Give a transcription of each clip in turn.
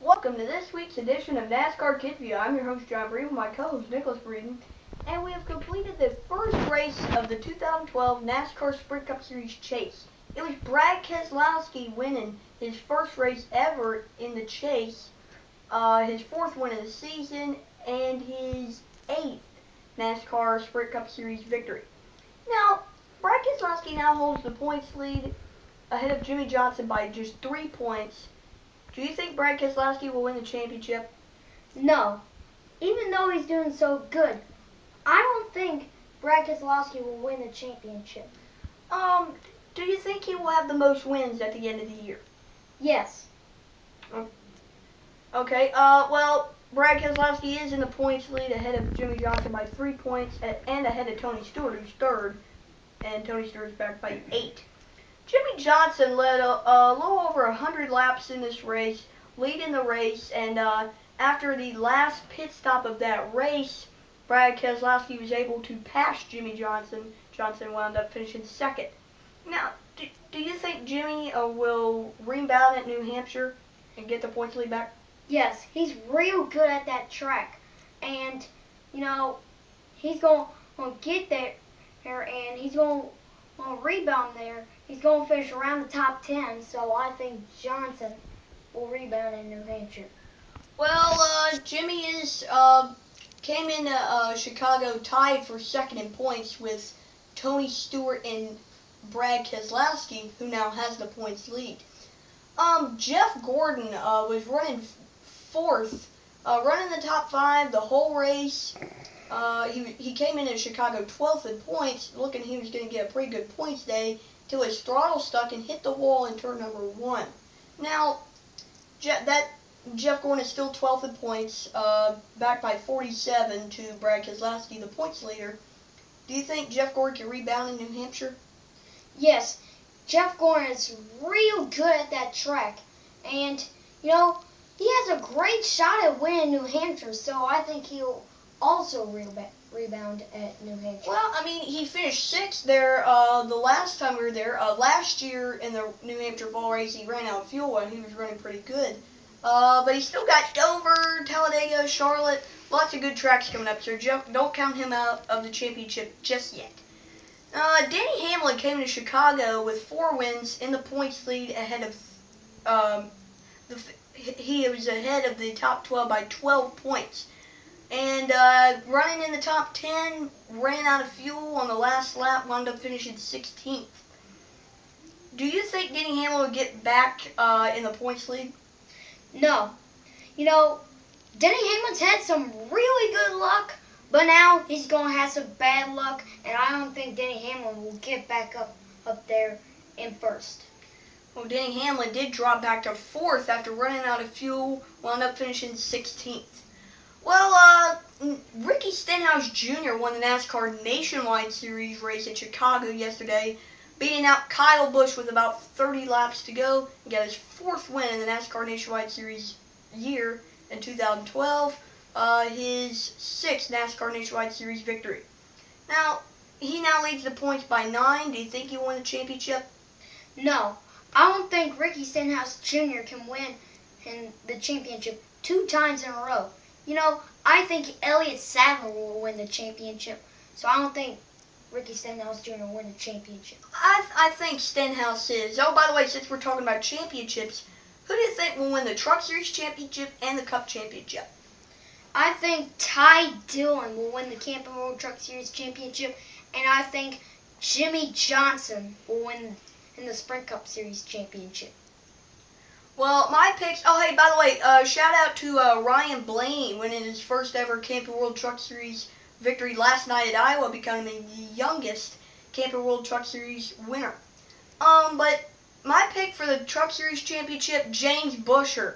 Welcome to this week's edition of NASCAR Kid View. I'm your host John Breeden, my co-host Nicholas Breeden, and we have completed the first race of the 2012 NASCAR Sprint Cup Series chase. It was Brad Keselowski winning his first race ever in the chase, his fourth win of the season, and his eighth NASCAR Sprint Cup Series victory. Now, Brad Keselowski now holds the points lead ahead of Jimmie Johnson by just 3 points. Do you think Brad Keselowski will win the championship? No. Even though he's doing so good, I don't think Brad Keselowski will win the championship. Do you think he will have the most wins at the end of the year? Yes. Okay, Brad Keselowski is in the points lead ahead of Jimmie Johnson by 3 points and ahead of Tony Stewart, who's third, and Tony Stewart's back by 8. Jimmie Johnson led a little over 100 laps in this race, leading the race, and after the last pit stop of that race, Brad Keselowski was able to pass Jimmie Johnson. Johnson wound up finishing second. Now, do you think Jimmie will rebound at New Hampshire and get the points lead back? Yes, he's real good at that track. And, he's going to get there and he's going to rebound there. He's going to finish around the top 10, so I think Johnson will rebound in New Hampshire. Well, Jimmie came in Chicago tied for second in points with Tony Stewart and Brad Keselowski, who now has the points lead. Jeff Gordon was running fourth, running the top 5 the whole race. He came in at Chicago 12th in points, looking he was going to get a pretty good points day, till his throttle stuck and hit the wall in turn number 1. Now, Jeff Gordon is still 12th in points, back by 47 to Brad Keselowski, the points leader. Do you think Jeff Gordon can rebound in New Hampshire? Yes, Jeff Gordon is real good at that track. And, he has a great shot at winning New Hampshire, so I think he'll also rebound at New Hampshire. Well, I mean, he finished 6th there the last time we were there. Last year in the New Hampshire fall race, he ran out of fuel and he was running pretty good. But he's still got Dover, Talladega, Charlotte, lots of good tracks coming up, so don't count him out of the championship just yet. Denny Hamlin came to Chicago with 4 wins in the points lead ahead of he was ahead of the top 12 by 12 points. And running in the top 10, ran out of fuel on the last lap, wound up finishing 16th. Do you think Denny Hamlin will get back in the points lead? No. Denny Hamlin's had some really good luck, but now he's going to have some bad luck, and I don't think Denny Hamlin will get back up there in first. Well, Denny Hamlin did drop back to 4th after running out of fuel, wound up finishing 16th. Well, Ricky Stenhouse Jr. won the NASCAR Nationwide Series race at Chicago yesterday, beating out Kyle Busch with about 30 laps to go and got his 4th win in the NASCAR Nationwide Series year in 2012, his 6th NASCAR Nationwide Series victory. Now, he now leads the points by 9. Do you think he'll win the championship? No. I don't think Ricky Stenhouse Jr. can win in the championship 2 times in a row. I think Elliott Sadler will win the championship, so I don't think Ricky Stenhouse Jr. will win the championship. I think Stenhouse is. Oh, by the way, since we're talking about championships, who do you think will win the Truck Series championship and the Cup championship? I think Ty Dillon will win the Camping World Truck Series championship, and I think Jimmie Johnson will win in the Sprint Cup Series championship. Well, my picks. Oh, hey, by the way, shout out to Ryan Blaney winning his first ever Camping World Truck Series victory last night at Iowa, becoming the youngest Camping World Truck Series winner. But my pick for the Truck Series championship, James Buescher.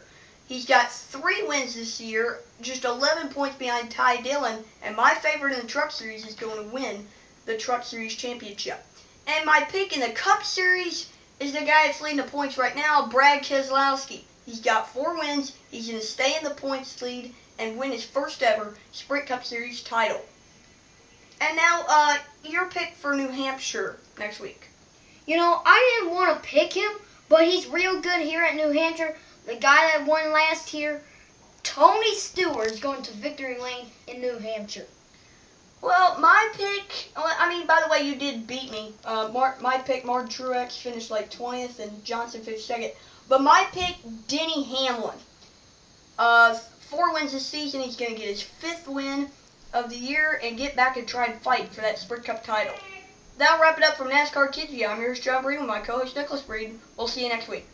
He's got 3 wins this year, just 11 points behind Ty Dillon, and my favorite in the Truck Series is going to win the Truck Series championship. And my pick in the Cup Series is the guy that's leading the points right now, Brad Keselowski. He's got 4 wins. He's going to stay in the points lead and win his first ever Sprint Cup Series title. And now, your pick for New Hampshire next week. I didn't want to pick him, but he's real good here at New Hampshire. the guy that won last year, Tony Stewart, is going to victory lane in New Hampshire. Well, my pick, I mean, by the way, you did beat me. My pick, Martin Truex, finished like 20th and Johnson finished 2nd. But my pick, Denny Hamlin. 4 wins this season. He's going to get his 5th win of the year and get back and try and fight for that Sprint Cup title. That'll wrap it up from NASCAR Kids View. I'm yours, John Breed, with my co-host Nicholas Breed. We'll see you next week.